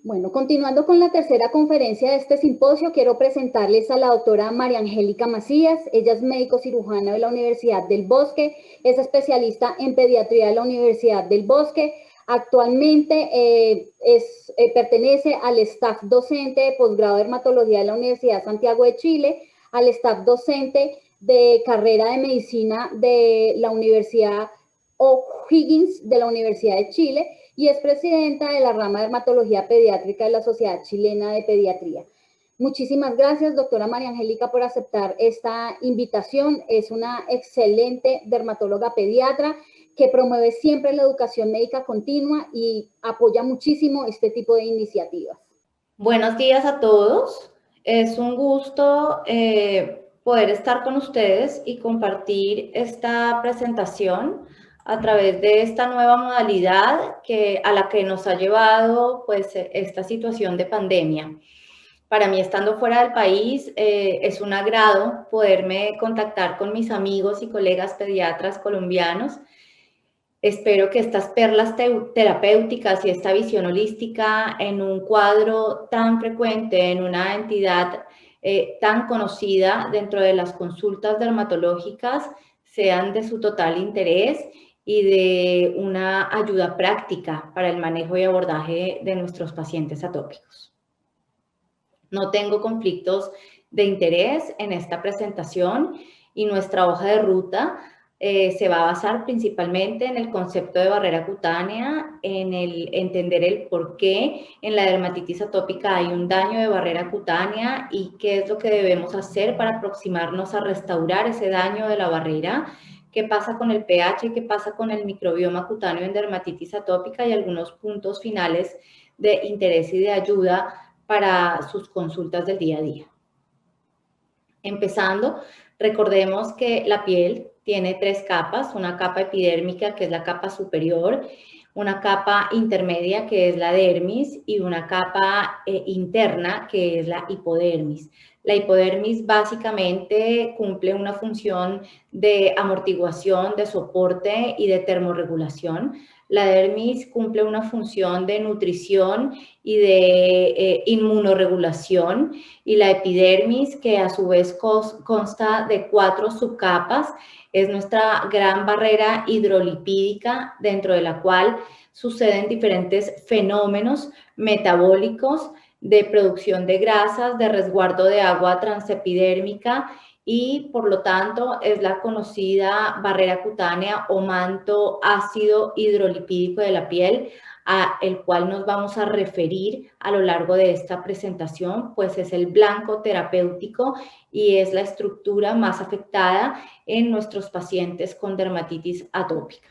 Bueno, continuando con la tercera conferencia de este simposio, quiero presentarles a la doctora María Angélica Macías. Ella es médico cirujana de la Universidad del Bosque, es especialista en pediatría de la Universidad del Bosque. Actualmente pertenece al staff docente de posgrado de dermatología de la Universidad de Santiago de Chile, al staff docente de carrera de medicina de la Universidad O'Higgins de la Universidad de Chile y es presidenta de la rama de dermatología pediátrica de la Sociedad Chilena de Pediatría. Muchísimas gracias, doctora María Angélica, por aceptar esta invitación. Es una excelente dermatóloga pediatra que promueve siempre la educación médica continua y apoya muchísimo este tipo de iniciativas. Buenos días a todos. Es un gusto poder estar con ustedes y compartir esta presentación a través de esta nueva modalidad a la que nos ha llevado pues, esta situación de pandemia. Para mí, estando fuera del país, es un agrado poderme contactar con mis amigos y colegas pediatras colombianos. Espero que estas perlas terapéuticas y esta visión holística en un cuadro tan frecuente, en una entidad tan conocida dentro de las consultas dermatológicas, sean de su total interés y de una ayuda práctica para el manejo y abordaje de nuestros pacientes atópicos. No tengo conflictos de interés en esta presentación y nuestra hoja de ruta se va a basar principalmente en el concepto de barrera cutánea, en el entender el por qué en la dermatitis atópica hay un daño de barrera cutánea y qué es lo que debemos hacer para aproximarnos a restaurar ese daño de la barrera, qué pasa con el pH y qué pasa con el microbioma cutáneo en dermatitis atópica y algunos puntos finales de interés y de ayuda para sus consultas del día a día. Empezando, recordemos que la piel tiene tres capas, una capa epidérmica, que es la capa superior, una capa intermedia, que es la dermis, y una capa interna, que es la hipodermis. La hipodermis básicamente cumple una función de amortiguación, de soporte y de termorregulación. La dermis cumple una función de nutrición y de inmunorregulación, y la epidermis, que a su vez consta de 4 subcapas, es nuestra gran barrera hidrolipídica dentro de la cual suceden diferentes fenómenos metabólicos de producción de grasas, de resguardo de agua transepidérmica y por lo tanto es la conocida barrera cutánea o manto ácido hidrolipídico de la piel, a el cual nos vamos a referir a lo largo de esta presentación, pues es el blanco terapéutico y es la estructura más afectada en nuestros pacientes con dermatitis atópica.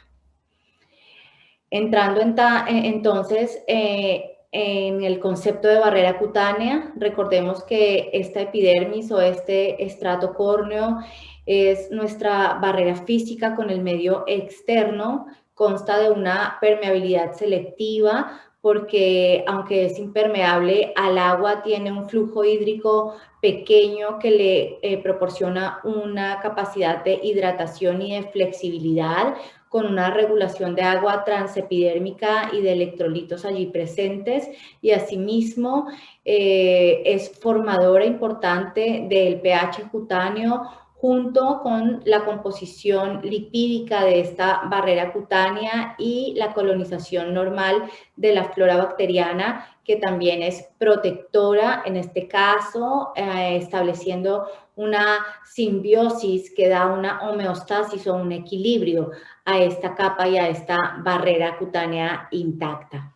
Entrando entonces en el concepto de barrera cutánea, recordemos que esta epidermis o este estrato córneo es nuestra barrera física con el medio externo, consta de una permeabilidad selectiva porque aunque es impermeable al agua, tiene un flujo hídrico pequeño que le proporciona una capacidad de hidratación y de flexibilidad, con una regulación de agua transepidérmica y de electrolitos allí presentes, y asimismo es formadora importante del pH cutáneo junto con la composición lipídica de esta barrera cutánea y la colonización normal de la flora bacteriana, que también es protectora en este caso, estableciendo una simbiosis que da una homeostasis o un equilibrio a esta capa y a esta barrera cutánea intacta.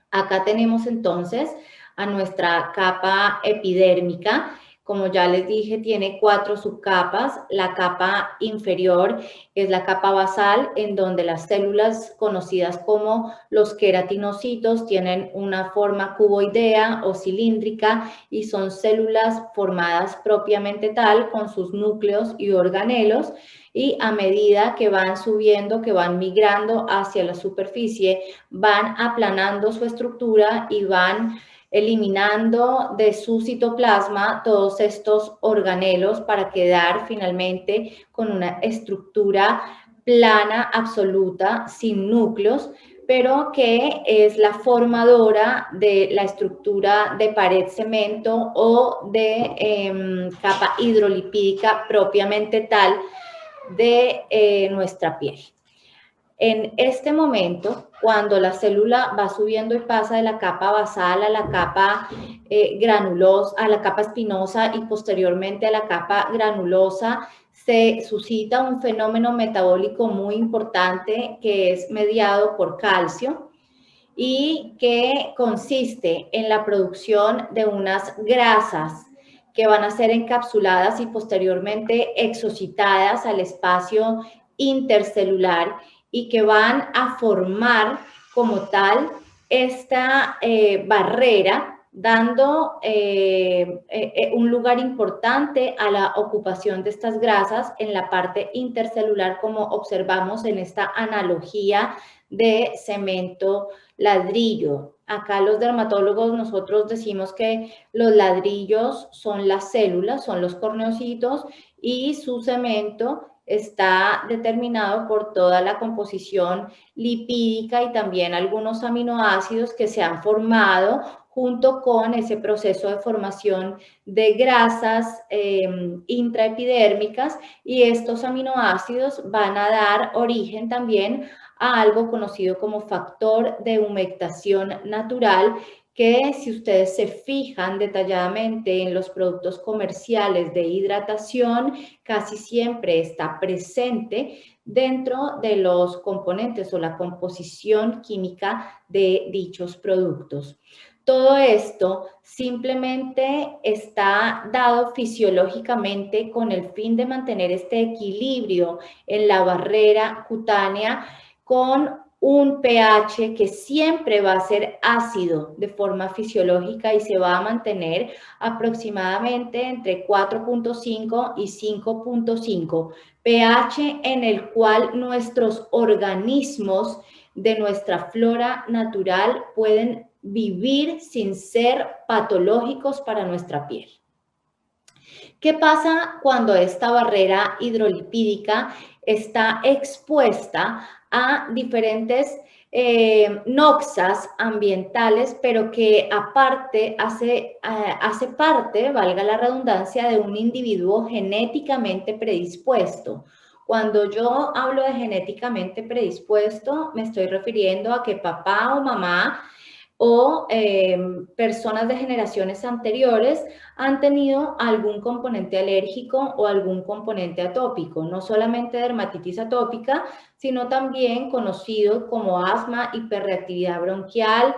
Acá tenemos entonces a nuestra capa epidérmica. Como ya les dije, tiene 4 subcapas. La capa inferior es la capa basal, en donde las células conocidas como los queratinocitos tienen una forma cuboidea o cilíndrica y son células formadas propiamente tal, con sus núcleos y organelos, y a medida que van subiendo, que van migrando hacia la superficie, van aplanando su estructura y van eliminando de su citoplasma todos estos organelos para quedar finalmente con una estructura plana absoluta, sin núcleos, pero que es la formadora de la estructura de pared cemento o de capa hidrolipídica propiamente tal de nuestra piel. En este momento, cuando la célula va subiendo y pasa de la capa basal a la capa granulosa, a la capa espinosa y posteriormente a la capa granulosa, se suscita un fenómeno metabólico muy importante que es mediado por calcio y que consiste en la producción de unas grasas que van a ser encapsuladas y posteriormente exocitadas al espacio intercelular y que van a formar como tal esta barrera, dando un lugar importante a la ocupación de estas grasas en la parte intercelular, como observamos en esta analogía de cemento ladrillo. Acá los dermatólogos nosotros decimos que los ladrillos son las células, son los corneocitos, y su cemento está determinado por toda la composición lipídica y también algunos aminoácidos que se han formado junto con ese proceso de formación de grasas intraepidérmicas, y estos aminoácidos van a dar origen también a algo conocido como factor de humectación natural, que si ustedes se fijan detalladamente en los productos comerciales de hidratación, casi siempre está presente dentro de los componentes o la composición química de dichos productos. Todo esto simplemente está dado fisiológicamente con el fin de mantener este equilibrio en la barrera cutánea con un pH que siempre va a ser ácido de forma fisiológica y se va a mantener aproximadamente entre 4.5 y 5.5, pH en el cual nuestros organismos de nuestra flora natural pueden vivir sin ser patológicos para nuestra piel. ¿Qué pasa cuando esta barrera hidrolipídica está expuesta a diferentes noxas ambientales, pero que aparte hace parte, valga la redundancia, de un individuo genéticamente predispuesto? Cuando yo hablo de genéticamente predispuesto, me estoy refiriendo a que papá o mamá o personas de generaciones anteriores han tenido algún componente alérgico o algún componente atópico, no solamente dermatitis atópica, sino también conocido como asma, hiperreactividad bronquial,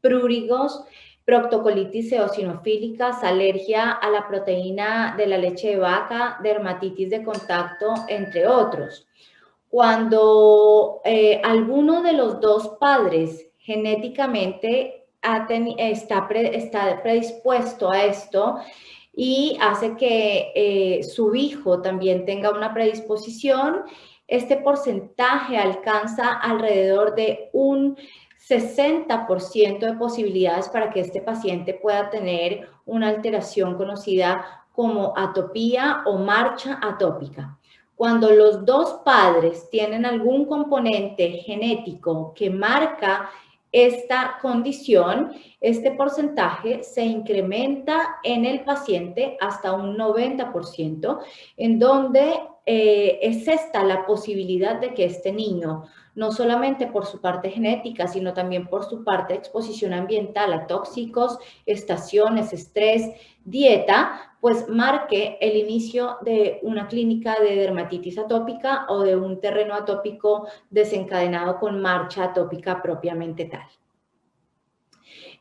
prurigos, proctocolitis eosinofílica, alergia a la proteína de la leche de vaca, dermatitis de contacto, entre otros. Cuando alguno de los dos padres genéticamente está predispuesto a esto y hace que su hijo también tenga una predisposición, este porcentaje alcanza alrededor de un 60% de posibilidades para que este paciente pueda tener una alteración conocida como atopía o marcha atópica. Cuando los dos padres tienen algún componente genético que marca esta condición, este porcentaje se incrementa en el paciente hasta un 90%, en donde es esta la posibilidad de que este niño, no solamente por su parte genética, sino también por su parte de exposición ambiental a tóxicos, estaciones, estrés, dieta, pues marque el inicio de una clínica de dermatitis atópica o de un terreno atópico desencadenado con marcha atópica propiamente tal.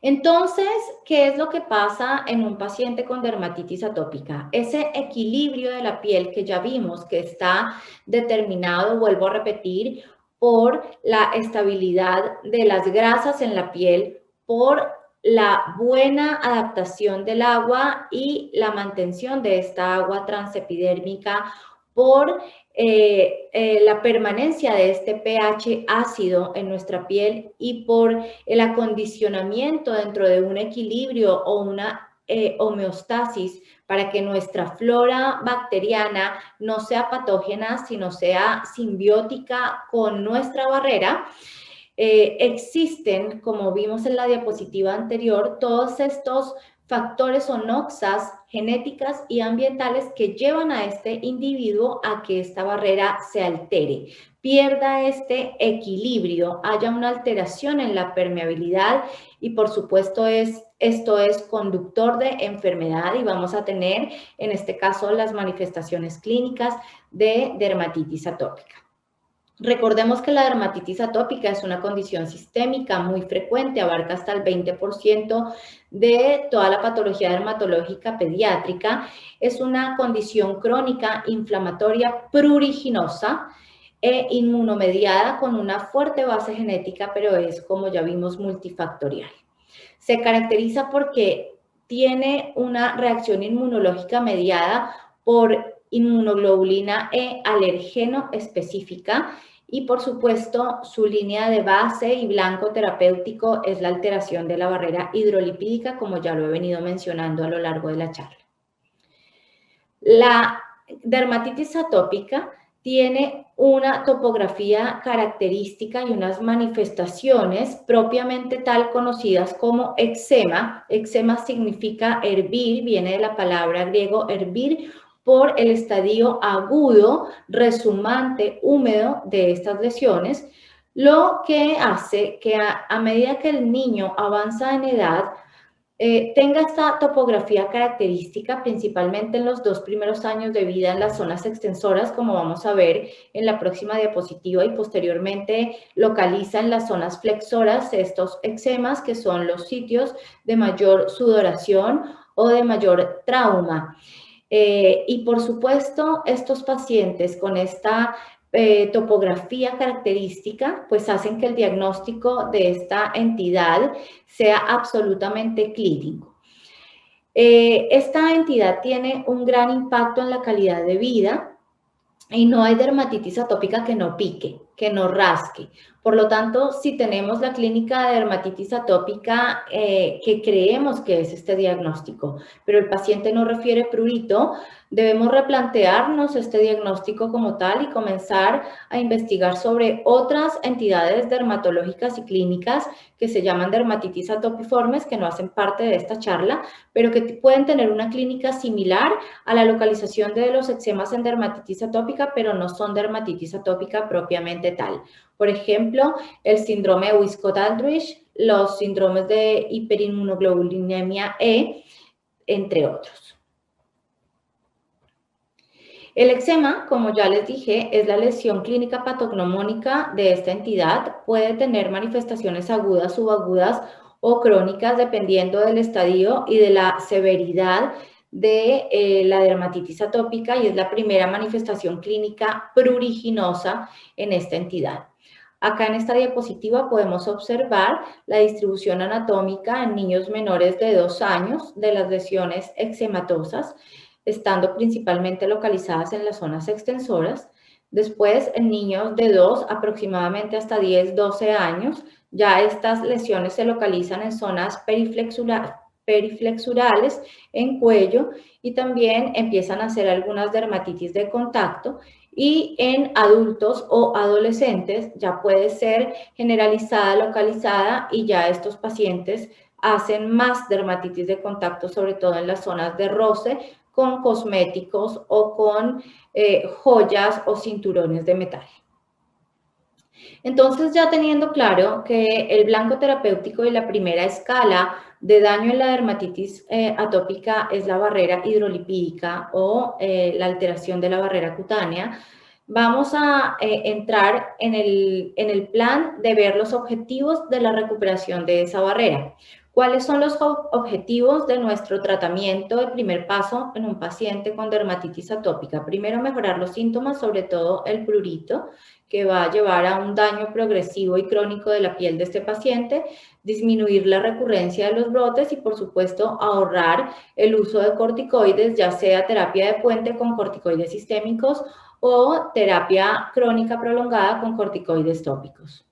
Entonces, ¿qué es lo que pasa en un paciente con dermatitis atópica? Ese equilibrio de la piel que ya vimos que está determinado, vuelvo a repetir, por la estabilidad de las grasas en la piel, por la buena adaptación del agua y la mantención de esta agua transepidérmica, por la permanencia de este pH ácido en nuestra piel y por el acondicionamiento dentro de un equilibrio o una homeostasis para que nuestra flora bacteriana no sea patógena, sino sea simbiótica con nuestra barrera. existen, como vimos en la diapositiva anterior, todos estos factores o noxas genéticas y ambientales que llevan a este individuo a que esta barrera se altere, pierda este equilibrio, haya una alteración en la permeabilidad y por supuesto esto es conductor de enfermedad y vamos a tener en este caso las manifestaciones clínicas de dermatitis atópica. Recordemos que la dermatitis atópica es una condición sistémica muy frecuente, abarca hasta el 20% de toda la patología dermatológica pediátrica. Es una condición crónica inflamatoria pruriginosa e inmunomediada con una fuerte base genética, pero es, como ya vimos, multifactorial. Se caracteriza porque tiene una reacción inmunológica mediada por inmunoglobulina E alergeno específica y por supuesto su línea de base y blanco terapéutico es la alteración de la barrera hidrolipídica, como ya lo he venido mencionando a lo largo de la charla. La dermatitis atópica tiene una topografía característica y unas manifestaciones propiamente tal conocidas como eczema. Eczema significa hervir, viene de la palabra griego hervir, por el estadio agudo, resumante, húmedo de estas lesiones, lo que hace que a medida que el niño avanza en edad, tenga esta topografía característica principalmente en los 2 primeros años de vida en las zonas extensoras, como vamos a ver en la próxima diapositiva, y posteriormente localiza en las zonas flexoras estos eczemas, que son los sitios de mayor sudoración o de mayor trauma. Y por supuesto, estos pacientes con esta topografía característica, pues hacen que el diagnóstico de esta entidad sea absolutamente clínico. Esta entidad tiene un gran impacto en la calidad de vida y no hay dermatitis atópica que no pique, que no rasque. Por lo tanto, si tenemos la clínica de dermatitis atópica, que creemos que es este diagnóstico, pero el paciente no refiere prurito, debemos replantearnos este diagnóstico como tal y comenzar a investigar sobre otras entidades dermatológicas y clínicas que se llaman dermatitis atopiformes, que no hacen parte de esta charla, pero que pueden tener una clínica similar a la localización de los eczemas en dermatitis atópica, pero no son dermatitis atópica propiamente tal. Por ejemplo, el síndrome de Wiskott-Aldrich, los síndromes de hiperinmunoglobulinemia E, entre otros. El eczema, como ya les dije, es la lesión clínica patognomónica de esta entidad. Puede tener manifestaciones agudas, subagudas o crónicas dependiendo del estadio y de la severidad de la dermatitis atópica, y es la primera manifestación clínica pruriginosa en esta entidad. Acá en esta diapositiva podemos observar la distribución anatómica en niños menores de 2 años de las lesiones eczematosas, estando principalmente localizadas en las zonas extensoras. Después, en niños de 2 aproximadamente hasta 10, 12 años, ya estas lesiones se localizan en zonas periflexurales, en cuello, y también empiezan a hacer algunas dermatitis de contacto. Y en adultos o adolescentes ya puede ser generalizada, localizada, y ya estos pacientes hacen más dermatitis de contacto, sobre todo en las zonas de roce, con cosméticos o con joyas o cinturones de metal. Entonces, ya teniendo claro que el blanco terapéutico y la primera escala de daño en la dermatitis atópica es la barrera hidrolipídica o la alteración de la barrera cutánea, vamos a entrar en el plan de ver los objetivos de la recuperación de esa barrera. ¿Cuáles son los objetivos de nuestro tratamiento de primer paso en un paciente con dermatitis atópica? Primero, mejorar los síntomas, sobre todo el prurito, que va a llevar a un daño progresivo y crónico de la piel de este paciente, disminuir la recurrencia de los brotes y, por supuesto, ahorrar el uso de corticoides, ya sea terapia de puente con corticoides sistémicos o terapia crónica prolongada con corticoides tópicos.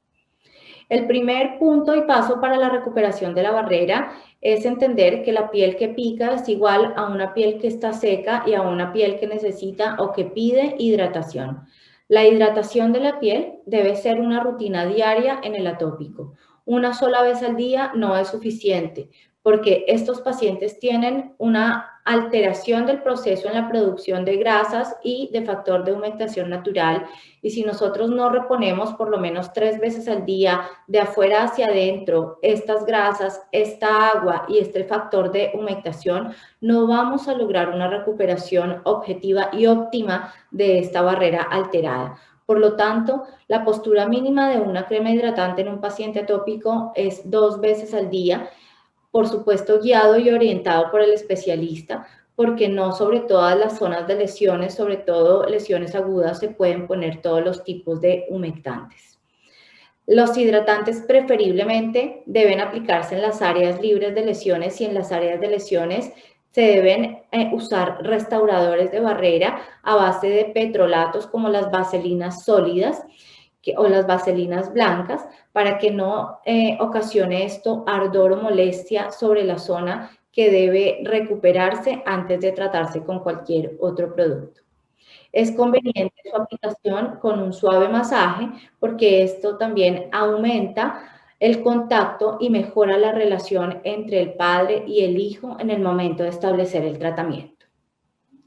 El primer punto y paso para la recuperación de la barrera es entender que la piel que pica es igual a una piel que está seca y a una piel que necesita o que pide hidratación. La hidratación de la piel debe ser una rutina diaria en el atópico. Una sola vez al día no es suficiente, porque estos pacientes tienen una alteración del proceso en la producción de grasas y de factor de humectación natural, y si nosotros no reponemos por lo menos 3 veces al día de afuera hacia adentro estas grasas, esta agua y este factor de humectación, no vamos a lograr una recuperación objetiva y óptima de esta barrera alterada. Por lo tanto, la postura mínima de una crema hidratante en un paciente atópico es 2 veces al día, por supuesto guiado y orientado por el especialista, porque no sobre todas las zonas de lesiones, sobre todo lesiones agudas, se pueden poner todos los tipos de humectantes. Los hidratantes preferiblemente deben aplicarse en las áreas libres de lesiones, y en las áreas de lesiones se deben usar restauradores de barrera a base de petrolatos como las vaselinas sólidas o las vaselinas blancas, para que no ocasione esto ardor o molestia sobre la zona que debe recuperarse antes de tratarse con cualquier otro producto. Es conveniente su aplicación con un suave masaje, porque esto también aumenta el contacto y mejora la relación entre el padre y el hijo en el momento de establecer el tratamiento.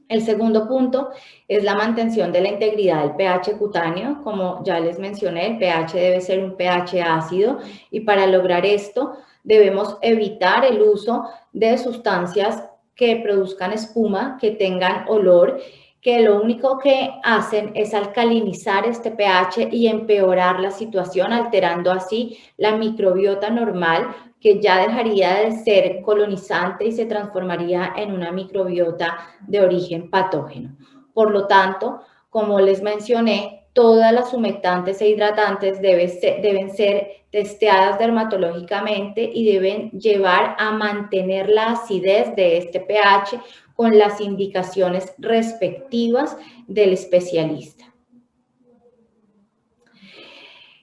El segundo punto es la mantención de la integridad del pH cutáneo. Como ya les mencioné, el pH debe ser un pH ácido, y para lograr esto debemos evitar el uso de sustancias que produzcan espuma, que tengan olor, que lo único que hacen es alcalinizar este pH y empeorar la situación, alterando así la microbiota normal, que ya dejaría de ser colonizante y se transformaría en una microbiota de origen patógeno. Por lo tanto, como les mencioné, todas las humectantes e hidratantes deben ser testeadas dermatológicamente y deben llevar a mantener la acidez de este pH con las indicaciones respectivas del especialista.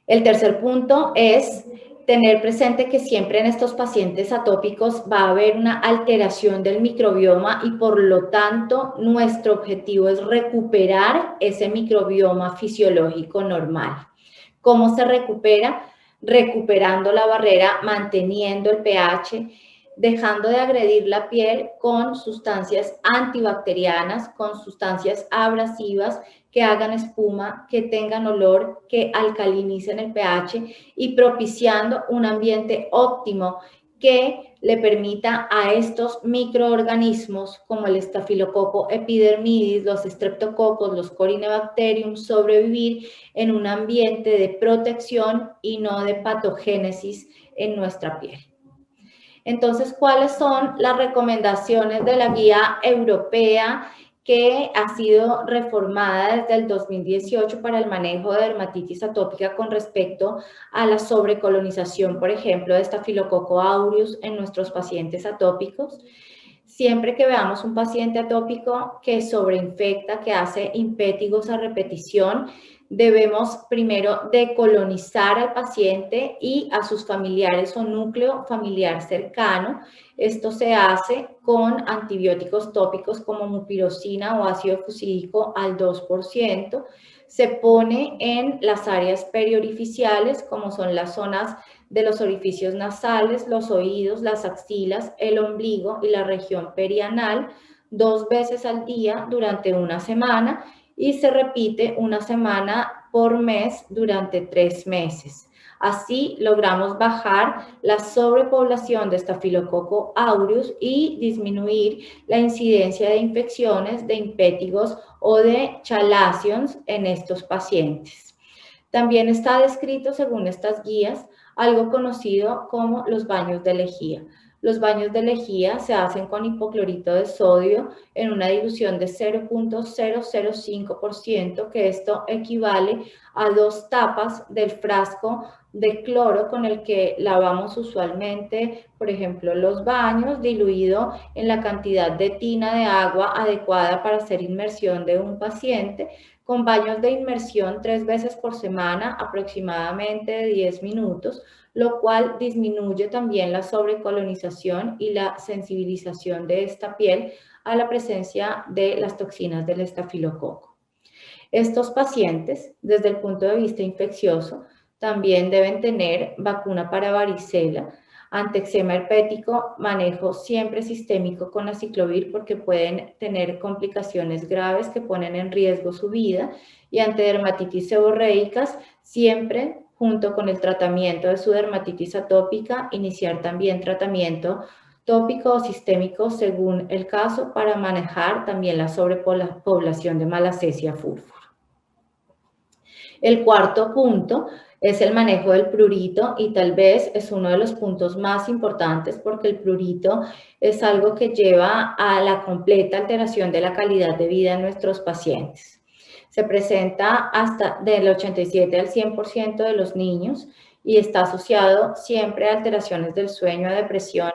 El tercer punto es tener presente que siempre en estos pacientes atópicos va a haber una alteración del microbioma, y por lo tanto nuestro objetivo es recuperar ese microbioma fisiológico normal. ¿Cómo se recupera? Recuperando la barrera, manteniendo el pH, dejando de agredir la piel con sustancias antibacterianas, con sustancias abrasivas que hagan espuma, que tengan olor, que alcalinicen el pH, y propiciando un ambiente óptimo que le permita a estos microorganismos como el estafilococo epidermidis, los estreptococos, los corynebacterium, sobrevivir en un ambiente de protección y no de patogénesis en nuestra piel. Entonces, ¿cuáles son las recomendaciones de la guía europea que ha sido reformada desde el 2018 para el manejo de dermatitis atópica con respecto a la sobrecolonización, por ejemplo, de Staphylococcus aureus en nuestros pacientes atópicos? Siempre que veamos un paciente atópico que sobreinfecta, que hace impétigos a repetición, debemos primero decolonizar al paciente y a sus familiares o núcleo familiar cercano. Esto se hace con antibióticos tópicos como mupirocina o ácido fusídico al 2%. Se pone en las áreas periorificiales, como son las zonas de los orificios nasales, los oídos, las axilas, el ombligo y la región perianal, 2 veces al día durante una semana, y se repite una semana por mes durante 3 meses. Así logramos bajar la sobrepoblación de Staphylococcus aureus y disminuir la incidencia de infecciones, de impétigos o de chalazions en estos pacientes. También está descrito, según estas guías, algo conocido como los baños de lejía. Los baños de lejía se hacen con hipoclorito de sodio en una dilución de 0.005%, que esto equivale a 2 tapas del frasco de cloro con el que lavamos usualmente, por ejemplo, los baños, diluido en la cantidad de tina de agua adecuada para hacer inmersión de un paciente, con baños de inmersión 3 veces por semana, aproximadamente de 10 minutos, lo cual disminuye también la sobrecolonización y la sensibilización de esta piel a la presencia de las toxinas del estafilococo. Estos pacientes, desde el punto de vista infeccioso, también deben tener vacuna para varicela, ante eczema herpético, manejo siempre sistémico con aciclovir porque pueden tener complicaciones graves que ponen en riesgo su vida, y ante dermatitis seborreicas, siempre junto con el tratamiento de su dermatitis atópica, iniciar también tratamiento tópico o sistémico según el caso para manejar también la sobrepoblación de Malassezia furfura. El cuarto punto es el manejo del prurito y tal vez es uno de los puntos más importantes porque el prurito es algo que lleva a la completa alteración de la calidad de vida en nuestros pacientes. Se presenta hasta del 87 al 100% de los niños y está asociado siempre a alteraciones del sueño, a depresión,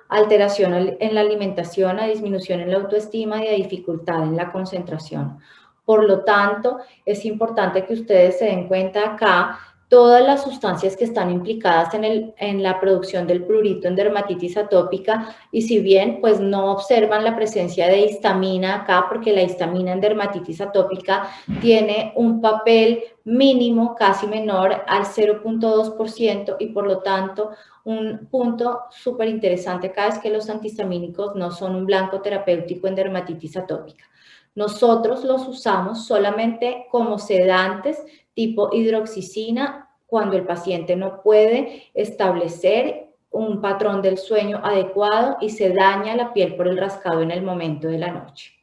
alteración en la alimentación, a disminución en la autoestima y a dificultad en la concentración. Por lo tanto, es importante que ustedes se den cuenta acá todas las sustancias que están implicadas en la producción del prurito en dermatitis atópica, y si bien pues no observan la presencia de histamina acá, porque la histamina en dermatitis atópica tiene un papel mínimo, casi menor al 0.2%, y por lo tanto un punto súper interesante acá es que los antihistamínicos no son un blanco terapéutico en dermatitis atópica. Nosotros los usamos solamente como sedantes tipo hidroxicina cuando el paciente no puede establecer un patrón del sueño adecuado y se daña la piel por el rascado en el momento de la noche.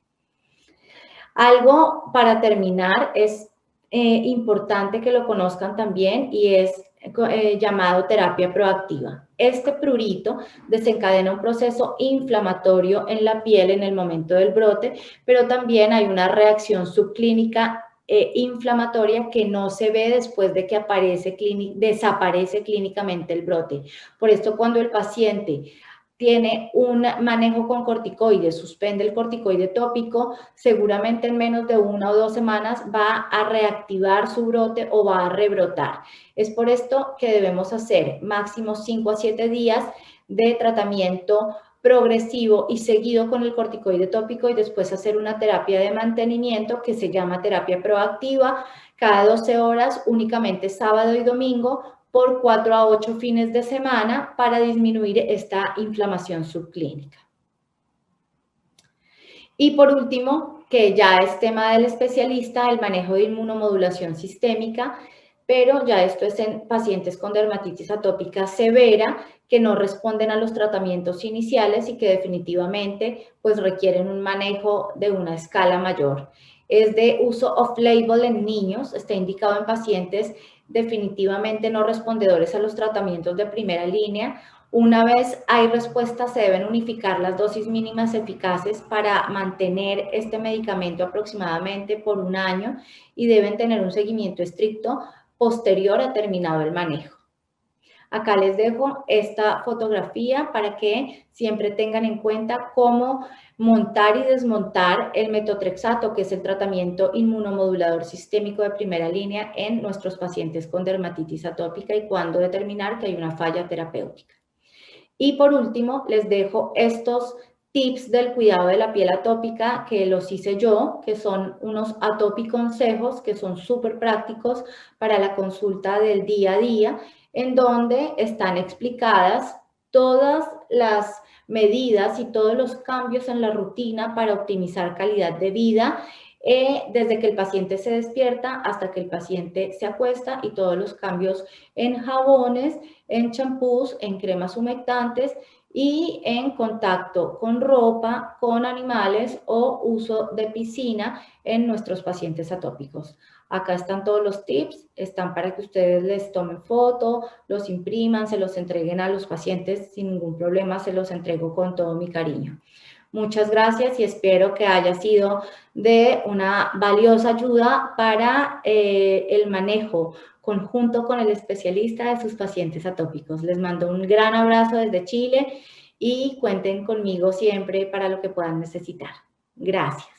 Algo para terminar es importante que lo conozcan también y es llamado terapia proactiva. Este prurito desencadena un proceso inflamatorio en la piel en el momento del brote, pero también hay una reacción subclínica inflamatoria que no se ve después de que desaparece clínicamente el brote. Por esto, cuando el paciente tiene un manejo con corticoides, suspende el corticoide tópico, seguramente en menos de 1 o 2 semanas va a reactivar su brote o va a rebrotar. Es por esto que debemos hacer máximo 5 a 7 días de tratamiento progresivo y seguido con el corticoide tópico y después hacer una terapia de mantenimiento que se llama terapia proactiva cada 12 horas, únicamente sábado y domingo, por 4 a 8 fines de semana para disminuir esta inflamación subclínica. Y por último, que ya es tema del especialista, el manejo de inmunomodulación sistémica, pero ya esto es en pacientes con dermatitis atópica severa que no responden a los tratamientos iniciales y que definitivamente pues requieren un manejo de una escala mayor. Es de uso off-label en niños, está indicado en pacientes definitivamente no respondedores a los tratamientos de primera línea. Una vez hay respuesta, se deben unificar las dosis mínimas eficaces para mantener este medicamento aproximadamente por 1 año y deben tener un seguimiento estricto posterior a terminado el manejo. Acá les dejo esta fotografía para que siempre tengan en cuenta cómo montar y desmontar el metotrexato, que es el tratamiento inmunomodulador sistémico de primera línea en nuestros pacientes con dermatitis atópica y cuándo determinar que hay una falla terapéutica. Y por último, les dejo estos tips del cuidado de la piel atópica que los hice yo, que son unos atopiconsejos que son súper prácticos para la consulta del día a día, en donde están explicadas todas las medidas y todos los cambios en la rutina para optimizar calidad de vida, desde que el paciente se despierta hasta que el paciente se acuesta, y todos los cambios en jabones, en champús, en cremas humectantes y en contacto con ropa, con animales o uso de piscina en nuestros pacientes atópicos. Acá están todos los tips, están para que ustedes les tomen foto, los impriman, se los entreguen a los pacientes sin ningún problema, se los entrego con todo mi cariño. Muchas gracias y espero que haya sido de una valiosa ayuda para el manejo conjunto con el especialista de sus pacientes atópicos. Les mando un gran abrazo desde Chile y cuenten conmigo siempre para lo que puedan necesitar. Gracias.